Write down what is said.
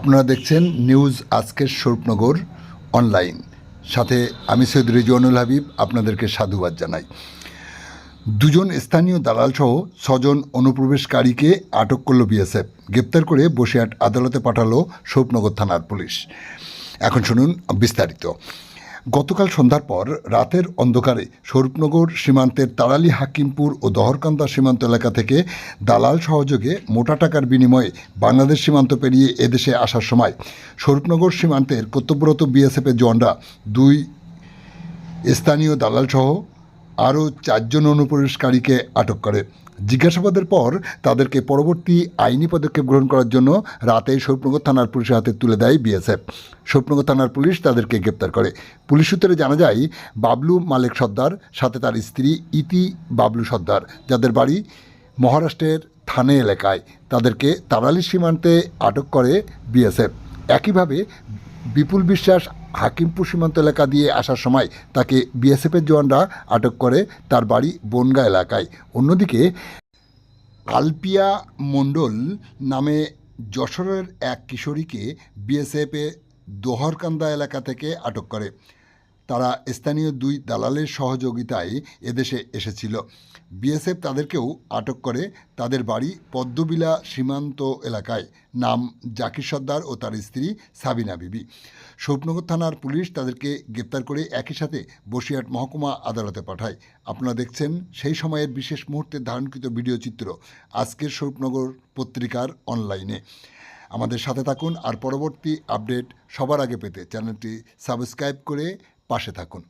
আপনারা দেখছেন নিউজ আজকের স্বরূপনগর অনলাইন, সাথে আমি সৈয়দ রিজওয়ানুল হাবিব আপনাদেরকে সাধুবাদ জানাই। দুজন স্থানীয় দালালসহ 6 জন অনুপ্রবেশকারীকে আটক করল বিএসএফ। গ্রেপ্তার করে বসিরহাট আদালতে পাঠালো স্বরূপনগর থানার পুলিশ। এখন শুনুন বিস্তারিত। গতকাল সন্ধ্যার পর রাতের অন্ধকারে স্বরূপনগর সীমান্তের তাড়ালি হাকিমপুর ও দহরকান্দা সীমান্ত এলাকা থেকে দালাল সহযোগে মোটা টাকার বিনিময়ে বাংলাদেশ সীমান্ত পেরিয়ে এদেশে আসার সময় স্বরূপনগর সীমান্তের কর্তব্যরত বিএসএফের জওয়ানরা 2 স্থানীয় দালালসহ আরও 4 জন অনুপ্রবেশকারীকে আটক করে। জিজ্ঞাসাবাদের পর তাদেরকে পরবর্তী আইনি পদক্ষেপ গ্রহণ করার জন্য রাতে স্বরূপনগর থানার পুলিশের হাতে তুলে দেয় বিএসএফ। স্বরূপনগর থানার পুলিশ তাদেরকে গ্রেপ্তার করে। পুলিশ সূত্রে জানা যায়, বাবলু মালেক সর্দার সাথে তার স্ত্রী ইতি বাবলু সর্দার, যাদের বাড়ি মহারাষ্ট্রের থানে এলাকায়, তাদেরকে তাড়ালি সীমান্তে আটক করে বিএসএফ। একইভাবে বিপুল বিশ্বাস হাকিমপুর সীমান্ত এলাকা দিয়ে আসার সময় তাকে বিএসএফের জওয়ানরা আটক করে তার বাড়ি বনগা এলাকায়। অন্যদিকে আলপিয়া মণ্ডল নামে যশোরের এক কিশোরীকে বিএসএফে দোহরকান্দা এলাকা থেকে আটক করে। তারা স্থানীয় 2 দালালের সহযোগিতায় এদেশে এসেছিল। বিএসএফ তাদেরকেও আটক করে তাদের বাড়ি পদ্মবিলা সীমান্ত এলাকায়। নাম জাকির সর্দার ও তার স্ত্রী সাবিনা বিবি। স্বরূপনগর থানার পুলিশ তাদেরকে গ্রেপ্তার করে একই সাথে বসিরহাট মহকুমা আদালতে পাঠায়। আপনারা দেখছেন সেই সময়ের বিশেষ মুহূর্তে ধারণকৃত ভিডিও চিত্র আজকের স্বরূপনগর পত্রিকার অনলাইনে। আমাদের সাথে থাকুন আর পরবর্তী আপডেট সবার আগে পেতে চ্যানেলটি সাবস্ক্রাইব করে পাশে থাকুন।